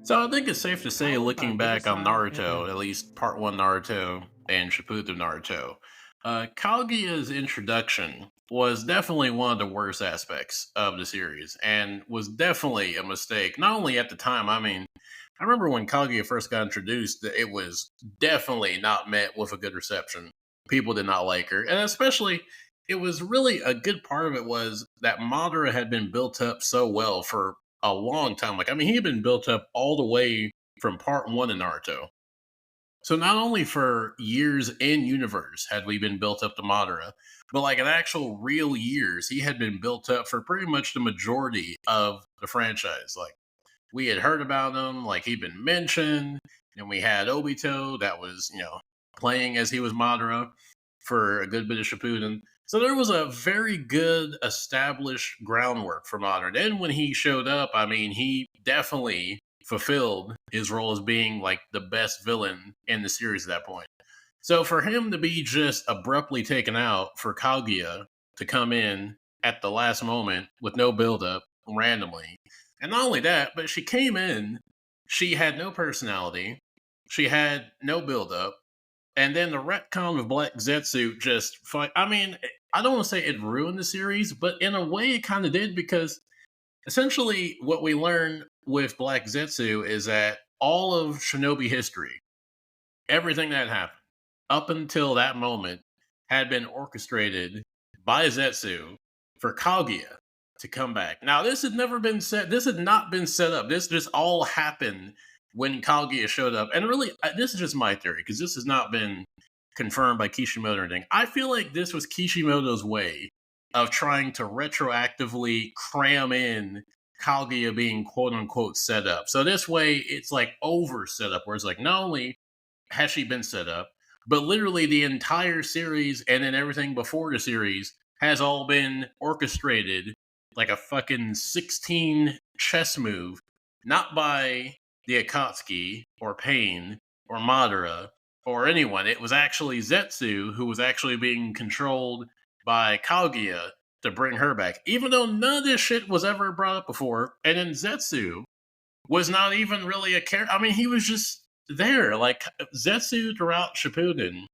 So I think it's safe to say, looking back on Naruto, at least Part One Naruto and Shippuden Naruto, Kaguya's introduction was definitely one of the worst aspects of the series, and was definitely a mistake. Not only at the time, I mean, I remember when Kaguya first got introduced, that it was definitely not met with a good reception. People did not like her, and especially it was really a good part of it was that Madara had been built up so well for a long time. Like, I mean, he had been built up all the way from part one of Naruto. So not only for years in universe had we been built up to Madara, but like in actual real years, he had been built up for pretty much the majority of the franchise. Like, we had heard about him, like he'd been mentioned, and we had Obito that was, playing as he was Madara for a good bit of Shippuden. So there was a very good established groundwork for Madara. Then when he showed up, I mean, he definitely fulfilled his role as being like the best villain in the series at that point. So for him to be just abruptly taken out for Kaguya to come in at the last moment with no buildup randomly, and not only that, but she came in, she had no personality, she had no buildup, and then the retcon of Black Zetsu just fight. I mean, I don't want to say it ruined the series, but in a way it kind of did because essentially what we learn with Black Zetsu is that all of Shinobi history, everything that happened up until that moment, had been orchestrated by Zetsu for Kaguya to come back. Now, this had never been set. This had not been set up. This just all happened when Kaguya showed up. And really, this is just my theory because this has not been confirmed by Kishimoto or anything. I feel like this was Kishimoto's way of trying to retroactively cram in Kaguya being quote unquote set up. So this way, it's like over set up, where it's like not only has she been set up, but literally the entire series and then everything before the series has all been orchestrated like a fucking 16 chess move, not by the Akatsuki or Pain or Madara or anyone. It was actually Zetsu who was actually being controlled by Kaguya to bring her back, even though none of this shit was ever brought up before. And then Zetsu was not even really a character. I mean, he was just there. Like, Zetsu throughout Shippuden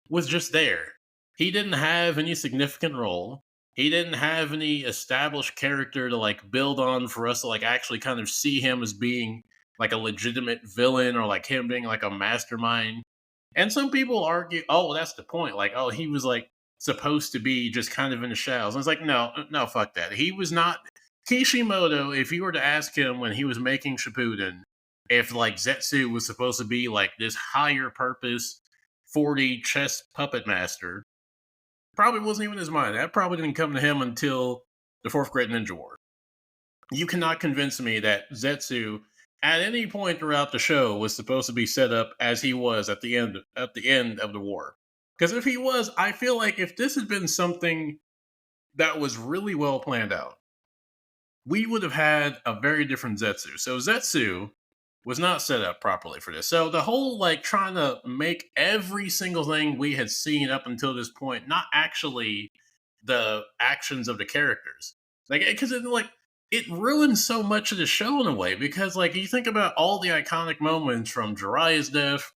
was just there. He didn't have any significant role. He didn't have any established character to like build on for us to like actually kind of see him as being like a legitimate villain or like him being like a mastermind. And some people argue, oh, well, that's the point. Like, oh, he was like supposed to be just kind of in the shadows. And it's like, no, no, fuck that. He was not Kishimoto. If you were to ask him when he was making Shippuden, if like Zetsu was supposed to be like this higher purpose 40 chess puppet master, probably wasn't even his mind. That probably didn't come to him until the fourth Great Ninja War. You cannot convince me that Zetsu at any point throughout the show was supposed to be set up as he was at the end of the war. Because if he was, I feel like if this had been something that was really well planned out, we would have had a very different Zetsu. So Zetsu was not set up properly for this. So the whole like trying to make every single thing we had seen up until this point not actually the actions of the characters, like because it ruins so much of the show in a way. Because like you think about all the iconic moments from Jiraiya's death,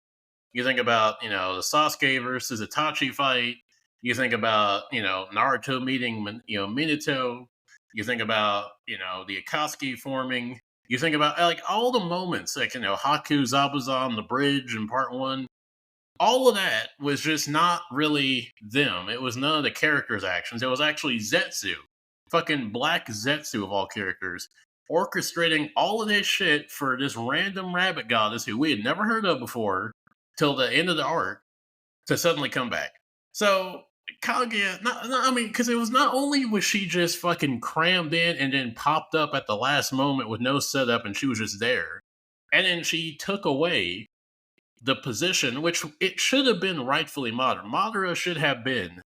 you think about the Sasuke versus Itachi fight, you think about Naruto meeting Minato, you think about the Akatsuki forming, you think about like all the moments like Haku Zabuza on the bridge in part one. All of that was just not really them. It was none of the characters' actions. It was actually Zetsu, fucking Black Zetsu of all characters, orchestrating all of this shit for this random rabbit goddess who we had never heard of before till the end of the arc to suddenly come back. So Kaguya, I mean, because it was not only was she just fucking crammed in and then popped up at the last moment with no setup and she was just there, and then she took away the position which it should have been rightfully Madara. Madara should have been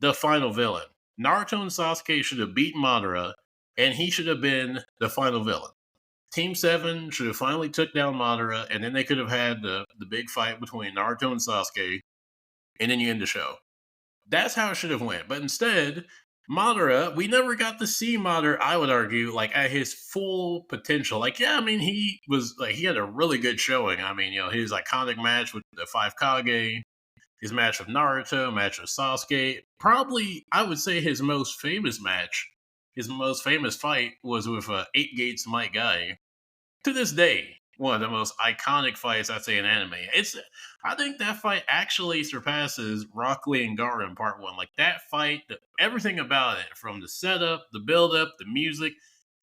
the final villain. Naruto and Sasuke should have beaten Madara, and he should have been the final villain. Team Seven should have finally took down Madara, and then they could have had the big fight between Naruto and Sasuke, and then you end the show. That's how it should have went. But instead, Madara, we never got to see Madara, I would argue, like at his full potential. Like, yeah, I mean, he was like he had a really good showing. I mean, his iconic match with the five Kage, his match with Naruto, match with Sasuke. Probably, I would say his most famous match, his most famous fight was with Eight Gates Might Guy, to this day, one of the most iconic fights I'd say in anime. I think that fight actually surpasses Rock Lee and Gaara in part one. Like that fight, everything about it, from the setup, the build up, the music.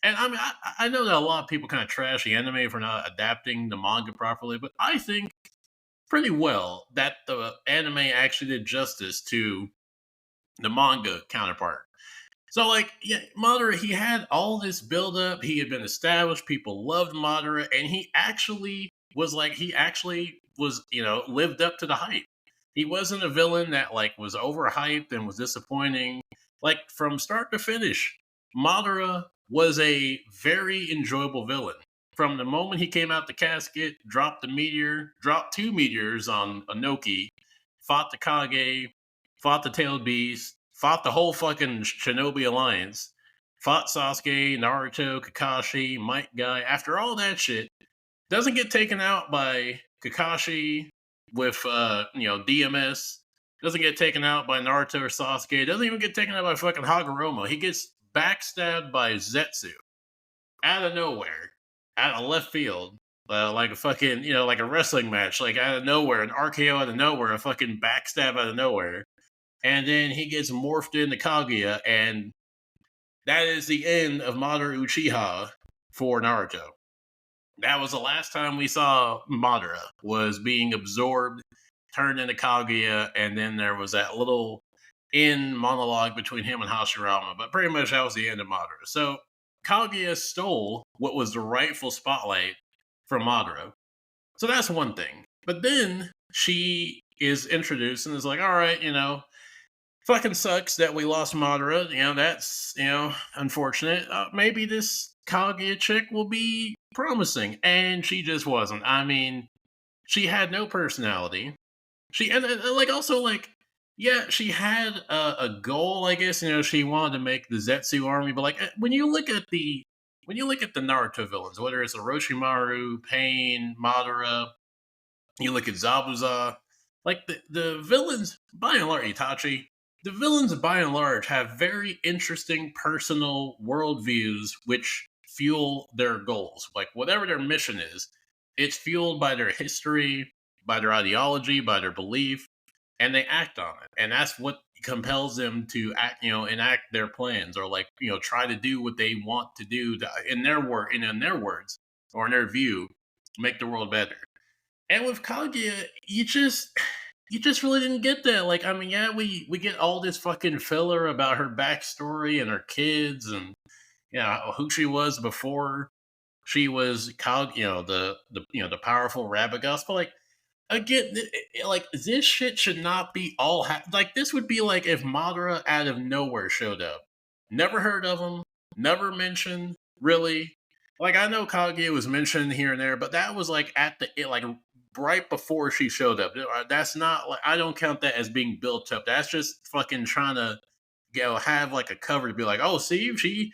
And I mean, I know that a lot of people kind of trash the anime for not adapting the manga properly, but I think pretty well that the anime actually did justice to the manga counterpart. So like, yeah, Madara, he had all this build up. He had been established. People loved Madara, and he actually was, lived up to the hype. He wasn't a villain that like was overhyped and was disappointing. Like from start to finish, Madara was a very enjoyable villain. From the moment he came out the casket, dropped the meteor, dropped two meteors on Anoki, fought the Kage, fought the Tailed Beast, fought the whole fucking Shinobi Alliance, fought Sasuke, Naruto, Kakashi, Might Guy. After all that shit, doesn't get taken out by Kakashi with DMS. Doesn't get taken out by Naruto or Sasuke. Doesn't even get taken out by fucking Hagoromo. He gets backstabbed by Zetsu out of nowhere, out of left field. Like a fucking, like a wrestling match, like out of nowhere, an RKO out of nowhere, a fucking backstab out of nowhere. And then he gets morphed into Kaguya, and that is the end of Madara Uchiha for Naruto. That was the last time we saw Madara, was being absorbed, turned into Kaguya, and then there was that little in monologue between him and Hashirama. But pretty much that was the end of Madara. So Kaguya stole what was the rightful spotlight from Madara. So that's one thing. But then she is introduced and is like, all right, fucking sucks that we lost Madara. That's, unfortunate. Maybe this Kaguya chick will be promising. And she just wasn't. I mean, she had no personality. Like, also, like, yeah, she had a goal, I guess. She wanted to make the Zetsu army. But, like, when you look at the Naruto villains, whether it's Orochimaru, Pain, Madara, you look at Zabuza, like the villains, by and large, Itachi, the villains by and large have very interesting personal worldviews which fuel their goals. Like whatever their mission is, it's fueled by their history, by their ideology, by their belief, and they act on it. And that's what compels them to act, enact their plans, or like, try to do what they want to do in their word, in their words, or in their view, make the world better. And with Kaguya, you just really didn't get that. Like, I mean, yeah, we get all this fucking filler about her backstory and her kids, and who she was before she was the powerful rabbit gospel. Like, again, like this shit should not be all like this would be like if Madara out of nowhere showed up. Never heard of him, never mentioned really. Like I know Kaguya was mentioned here and there, but that was like at the like right before she showed up. That's not like I don't count that as being built up. That's just fucking trying to have like a cover to be like, oh, see, she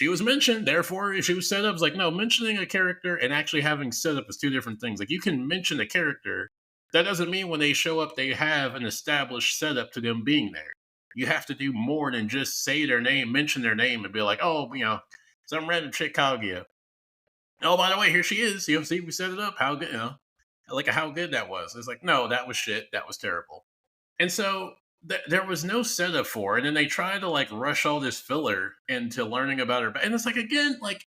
was mentioned, therefore she was set up. It's like, no, mentioning a character and actually having set up is two different things. Like you can mention a character, that doesn't mean when they show up they have an established setup to them being there. You have to do more than just say their name, mention their name, and be like, oh, some random chick Kaguya. Oh, by the way, here she is. See, we set it up. How good, like how good that was. It's like, no, that was shit. That was terrible. And so there was no setup for it, and then they try to like rush all this filler into learning about her. And it's like again, like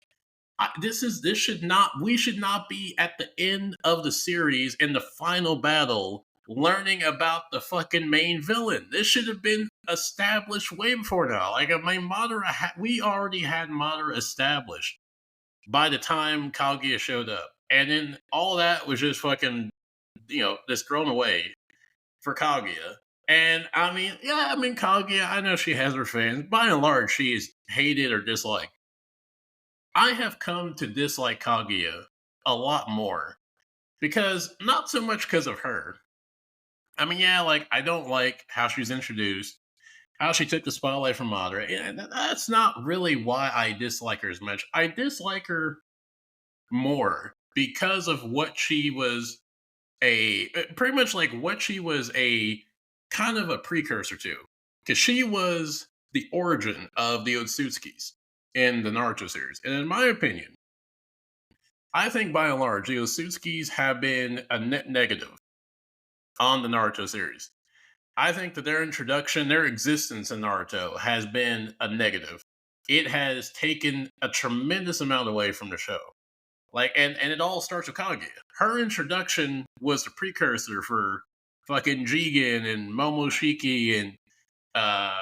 this should not we should not be at the end of the series in the final battle learning about the fucking main villain. This should have been established way before now. Like I mean, we already had Madara established by the time Kaguya showed up, and then all that was just fucking just thrown away for Kaguya. And I mean, yeah, I mean Kaguya, I know she has her fans. By and large, she is hated or disliked. I have come to dislike Kaguya a lot more because not so much because of her. I mean, yeah, like I don't like how she's introduced. how she took the spotlight from Madara. And that's not really why I dislike her as much. I dislike her more because of what she was pretty much like what she was a kind of a precursor to. Because she was the origin of the Otsutskis in the Naruto series. And in my opinion, I think by and large, the Otsutskis have been a net negative on the Naruto series. I think that their introduction, their existence in Naruto has been a negative. It has taken a tremendous amount away from the show. Like, and it all starts with Kaguya. Her introduction was the precursor for fucking Jigen and Momoshiki and uh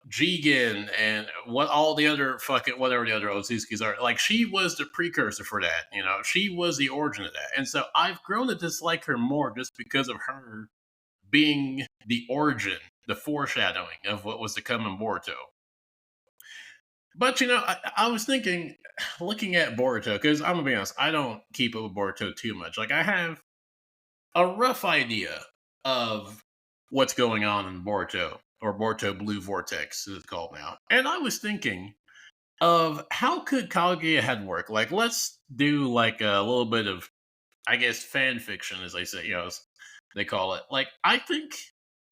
Jigen and what all the other fucking whatever the other Otsutskis are. Like, she was the precursor for that. You know, she was the origin of that. And so I've grown to dislike her more just because of her being the origin, the foreshadowing of what was to come in Boruto. But I was thinking, looking at Boruto, because I'm gonna be honest, I don't keep up with Boruto too much. Like, I have a rough idea of what's going on in Boruto, or Boruto Blue Vortex, as it's called now. And I was thinking of how could Kaguya had work. Like, let's do like a little bit of, I guess, fan fiction, as they say, as they call it. Like, I think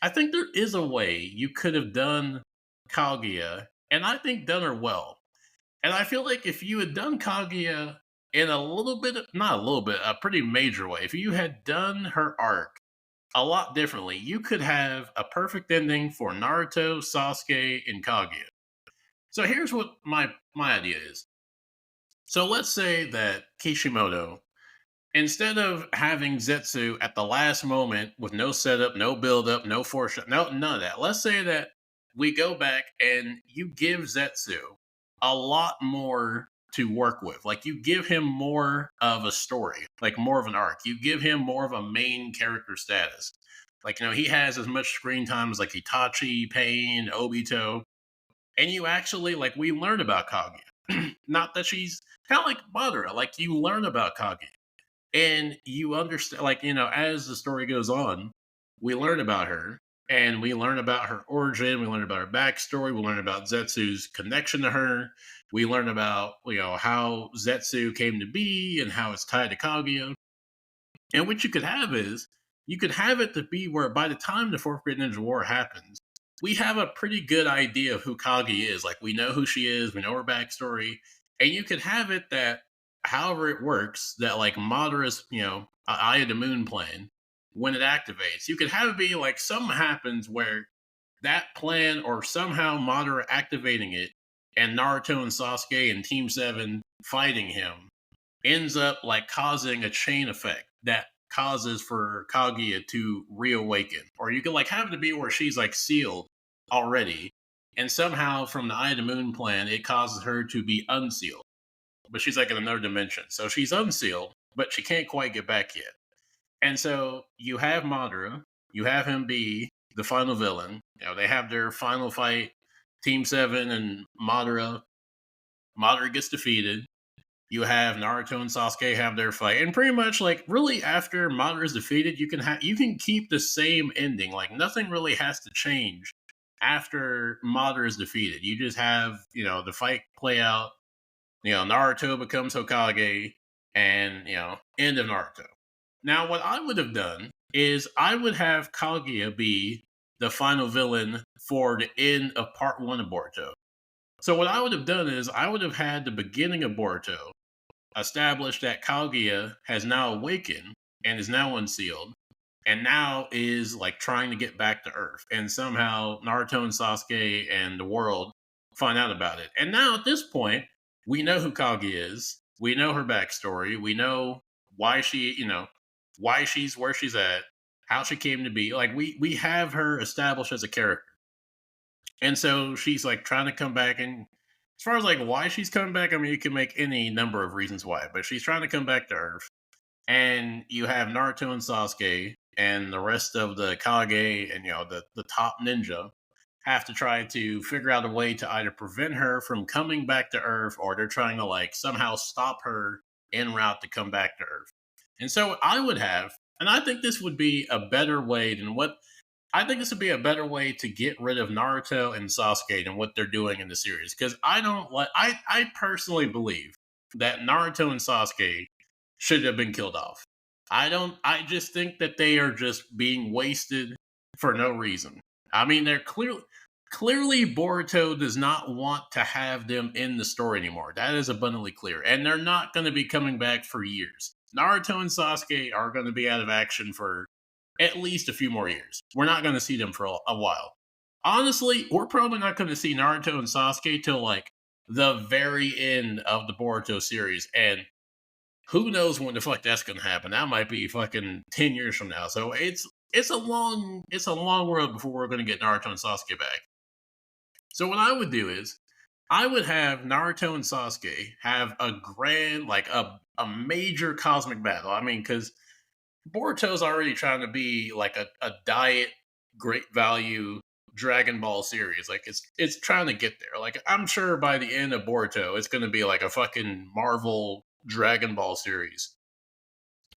there is a way you could have done Kaguya, and I think done her well. And I feel like if you had done Kaguya in a little bit, not a little bit, a pretty major way, if you had done her arc a lot differently, you could have a perfect ending for Naruto, Sasuke, and Kaguya. So here's what my idea is. So let's say that Kishimoto, instead of having Zetsu at the last moment with no setup, no build up, no foreshadow, no none of that. Let's say that we go back and you give Zetsu a lot more to work with. Like, you give him more of a story, like more of an arc. You give him more of a main character status. Like, he has as much screen time as like Itachi, Pain, Obito, and you actually, like, we learn about Kaguya. Not that she's kind of like Madara. Like, you learn about Kaguya and you understand, like, as the story goes on, we learn about her, and we learn about her origin, we learn about her backstory, we learn about Zetsu's connection to her, we learn about how Zetsu came to be and how it's tied to Kaguya. And what you could have is, you could have it to be where by the time the Fourth Great Ninja War happens, we have a pretty good idea of who Kaguya is. Like, we know who she is, we know her backstory, and you could have it that, however it works, that like Madara's, Eye of the Moon plan, when it activates, you could have it be like something happens where that plan, or somehow Madara activating it, and Naruto and Sasuke and Team 7 fighting him, ends up like causing a chain effect that causes for Kaguya to reawaken. Or you could like have it to be where she's like sealed already, and somehow from the Eye of the Moon plan, it causes her to be unsealed. But she's like in another dimension. So she's unsealed, but she can't quite get back yet. And so you have Madara, you have him be the final villain. They have their final fight, Team 7 and Madara. Madara gets defeated. You have Naruto and Sasuke have their fight, and pretty much like really after Madara is defeated, you can keep the same ending. Like, nothing really has to change after Madara is defeated. You just have the fight play out. Naruto becomes Hokage, and end of Naruto. Now, what I would have done is I would have Kaguya be the final villain for the end of part one of Boruto. So what I would have done is I would have had the beginning of Boruto establish that Kaguya has now awakened and is now unsealed, and now is like trying to get back to Earth. And somehow Naruto and Sasuke and the world find out about it. And now at this point, we know who Kaguya is. We know her backstory. We know why why she's where she's at, how she came to be. Like, we have her established as a character. And so she's like trying to come back, and as far as like why she's coming back, I mean, you can make any number of reasons why, but she's trying to come back to Earth. And you have Naruto and Sasuke and the rest of the Kage and the top ninja have to try to figure out a way to either prevent her from coming back to Earth, or they're trying to like somehow stop her en route to come back to Earth. And so I would have, and I think this would be a better way than what I think this would be a better way to get rid of Naruto and Sasuke than what they're doing in the series. Because I don't like. I personally believe that Naruto and Sasuke should have been killed off. I don't. I just think that they are just being wasted for no reason. I mean, they're clearly Boruto does not want to have them in the story anymore. That is abundantly clear, and they're not going to be coming back for years. Naruto and Sasuke are going to be out of action for at least a few more years. We're not going to see them for a while. Honestly, we're probably not going to see Naruto and Sasuke till like the very end of the Boruto series, and who knows when the fuck that's going to happen? That might be fucking 10 years from now. So it's a long road before we're going to get Naruto and Sasuke back. So what I would do is I would have Naruto and Sasuke have a grand, like a major cosmic battle. I mean, because Boruto's already trying to be like a diet, great value Dragon Ball series. Like it's trying to get there. Like I'm sure by the end of Boruto, it's going to be like a fucking Marvel Dragon Ball series.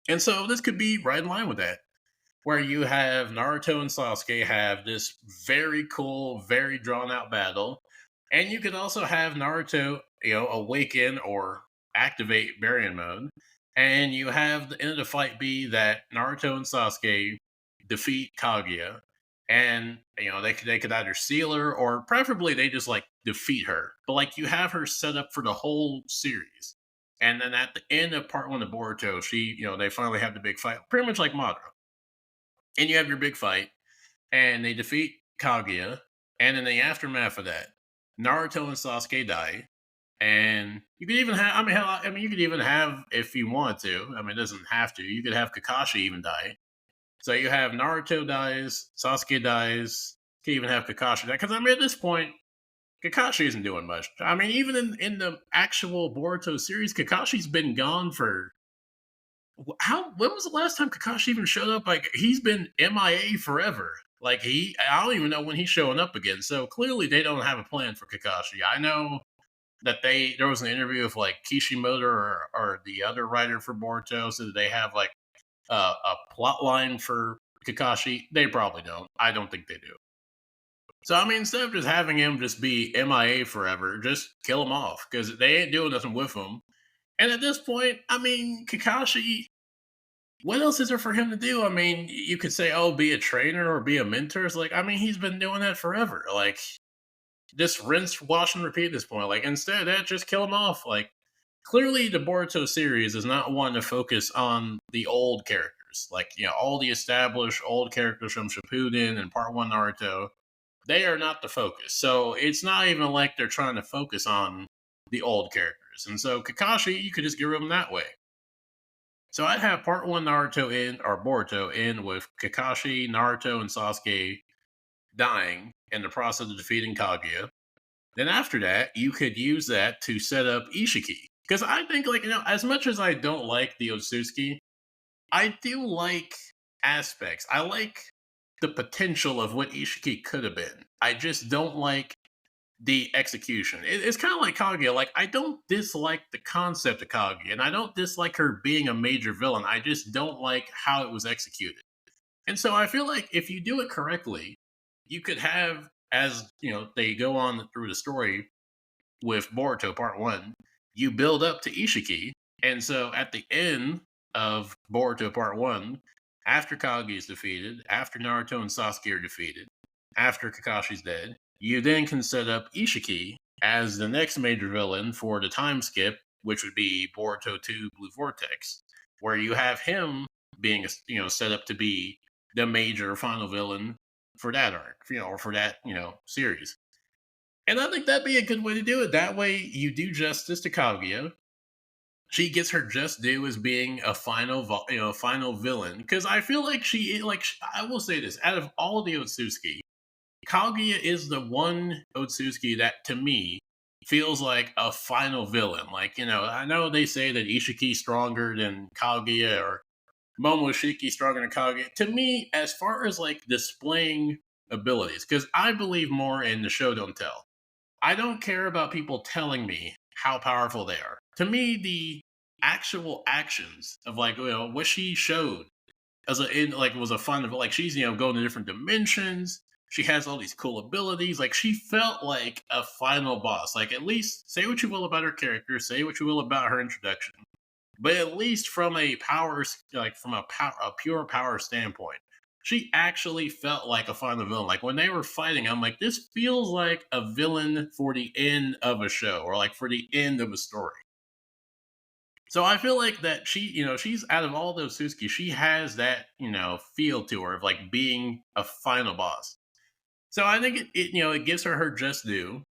And so this could be right in line with that, where you have Naruto and Sasuke have this very cool, very drawn out battle, and you could also have Naruto, awaken or activate Baryon mode, and you have the end of the fight be that Naruto and Sasuke defeat Kaguya, and they could either seal her or preferably they just like defeat her, but like you have her set up for the whole series. And then at the end of part one of Boruto, they finally have the big fight, pretty much like Madara, and you have your big fight, and they defeat Kaguya, and in the aftermath of that, Naruto and Sasuke die, and you could even have, I mean, hell, I mean, you could even have, if you wanted to, I mean, it doesn't have to, you could have Kakashi even die. So you have Naruto dies, Sasuke dies, you could even have Kakashi die, because I mean, at this point, Kakashi isn't doing much. I mean, even in the actual Boruto series, Kakashi's been gone for how when was the last time Kakashi even showed up? Like he's been MIA forever. Like I don't even know when he's showing up again. So clearly they don't have a plan for Kakashi. I know that there was an interview with like Kishimoto or the other writer for Boruto, so that they have like a plot line for Kakashi. They probably don't. I don't think they do. So I mean, instead of just having him just be MIA forever, just kill him off because they ain't doing nothing with him. And at this point, I mean, Kakashi, what else is there for him to do? I mean, you could say, oh, be a trainer or be a mentor. It's like, I mean, he's been doing that forever. Like, just rinse, wash, and repeat at this point. Like, instead of that, just kill him off. Like, clearly, the Boruto series is not one to focus on the old characters. Like, all the established old characters from Shippuden and Part 1 Naruto, they are not the focus. So, it's not even like they're trying to focus on the old characters. And so, Kakashi, you could just get rid of him that way. So I'd have part one Naruto in or Boruto in with Kakashi, Naruto, and Sasuke dying in the process of defeating Kaguya. Then after that, you could use that to set up Ishiki. Because I think, like, as much as I don't like the Otsutsuki, I do like aspects. I like the potential of what Ishiki could have been. I just don't like the execution. It's kind of like Kaguya. Like, I don't dislike the concept of Kaguya, and I don't dislike her being a major villain. I just don't like how it was executed. And so I feel like if you do it correctly, you could have, as they go on through the story with Boruto Part 1, you build up to Ishiki. And so at the end of Boruto Part 1, after Kaguya is defeated, after Naruto and Sasuke are defeated, after Kakashi's dead, you then can set up Ishiki as the next major villain for the time skip, which would be Boruto 2 Blue Vortex, where you have him being set up to be the major final villain for that arc, or for that series. And I think that'd be a good way to do it. That way, you do justice to Kaguya. She gets her just due as being a final villain. Because I feel like I will say this: out of all the Otsutsuki, Kaguya is the one Otsutsuki that, to me, feels like a final villain. Like, I know they say that Ishiki's stronger than Kaguya or Momoshiki stronger than Kaguya. To me, as far as like displaying abilities, because I believe more in the show don't tell. I don't care about people telling me how powerful they are. To me, the actual actions of like what she showed as a in like was a fun of like she's going to different dimensions. She has all these cool abilities. Like she felt like a final boss. Like at least say what you will about her character, say what you will about her introduction, but at least from a a pure power standpoint, she actually felt like a final villain. Like when they were fighting, I'm like, this feels like a villain for the end of a show or like for the end of a story. So I feel like that she's out of all those Suzuki, she has that, feel to her of like being a final boss. So I think it gives her just due,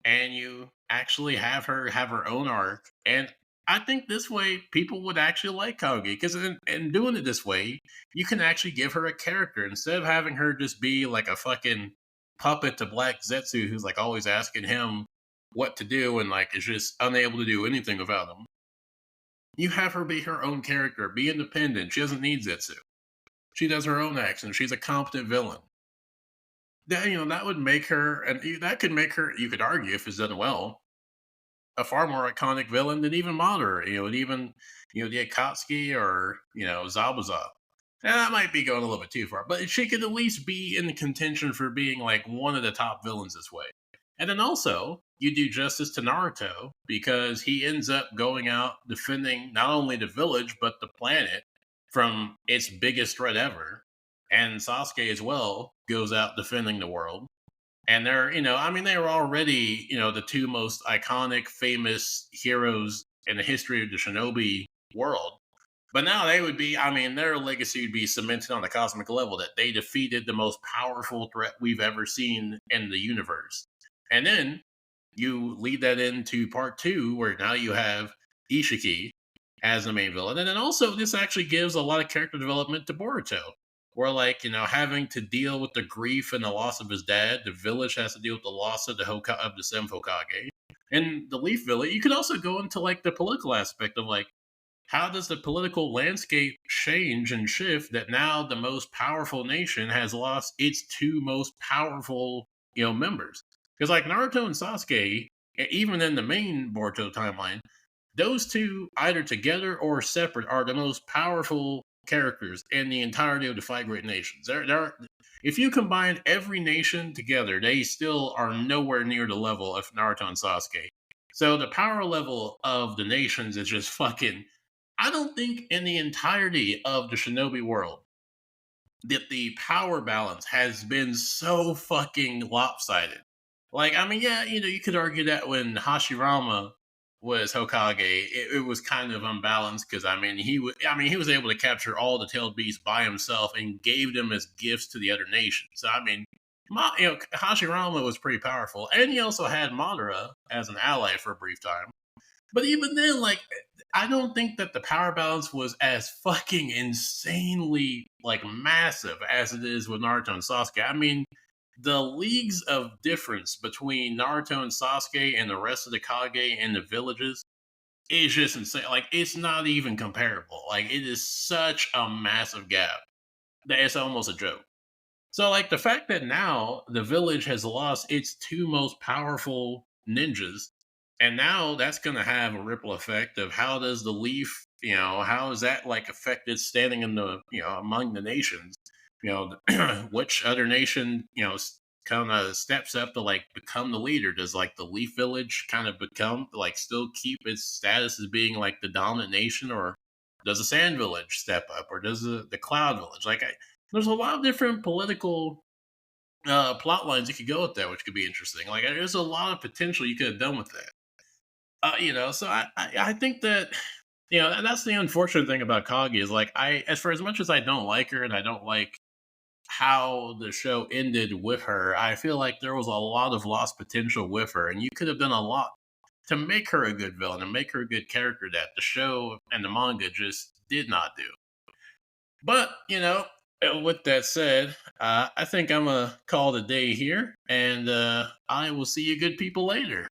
and you actually have her own arc. And I think this way people would actually like Kaguya because in doing it this way, you can actually give her a character instead of having her just be like a fucking puppet to Black Zetsu who's like always asking him what to do and like is just unable to do anything without him. You have her be her own character, be independent. She doesn't need Zetsu. She does her own actions. She's a competent villain. That would make her, and that could make her. You could argue if it's done well, a far more iconic villain than even Madara. And even the Akatsuki or Zabuza. And that might be going a little bit too far, but she could at least be in contention for being like one of the top villains this way. And then also, you do justice to Naruto because he ends up going out defending not only the village but the planet from its biggest threat ever. And Sasuke as well goes out defending the world. And they were already, the two most iconic, famous heroes in the history of the shinobi world. But now they would be, their legacy would be cemented on a cosmic level that they defeated the most powerful threat we've ever seen in the universe. And then you lead that into part two, where now you have Ishiki as the main villain. And then also, this actually gives a lot of character development to Boruto, where, like, having to deal with the grief and the loss of his dad, the village has to deal with the loss of of the Seventh Hokage. And the Leaf Village, you could also go into, like, the political aspect of, like, how does the political landscape change and shift that now the most powerful nation has lost its two most powerful, members? Because like Naruto and Sasuke, even in the main Boruto timeline, those two either together or separate are the most powerful characters in the entirety of the Five Great Nations. If you combine every nation together, they still are nowhere near the level of Naruto and Sasuke. So the power level of the nations is just fucking. I don't think in the entirety of the Shinobi world that the power balance has been so fucking lopsided. Like, yeah, you could argue that when Hashirama was Hokage, it was kind of unbalanced because he was able to capture all the tailed beasts by himself and gave them as gifts to the other nations. So Hashirama was pretty powerful, and he also had Madara as an ally for a brief time. But even then, like, I don't think that the power balance was as fucking insanely like massive as it is with Naruto and Sasuke. The leagues of difference between Naruto and Sasuke and the rest of the Kage and the villages is just insane. Like, it's not even comparable. Like, it is such a massive gap that it's almost a joke. So, like, the fact that now the village has lost its two most powerful ninjas, and now that's going to have a ripple effect of how does the leaf, how is that like affected standing in the, among the nations, which other nation, kind of steps up to like become the leader? Does like the Leaf Village kind of become like still keep its status as being like the dominant nation, or does the Sand Village step up, or does the Cloud Village? There's a lot of different political plot lines you could go with that, which could be interesting. Like, there's a lot of potential you could have done with that. So I think that and that's the unfortunate thing about Kagi is like as for as much as I don't like her and I don't like how the show ended with her, I feel like there was a lot of lost potential with her, and you could have done a lot to make her a good villain and make her a good character that the show and the manga just did not do. But with that said, I think I'm gonna call it a day here, and I will see you good people later.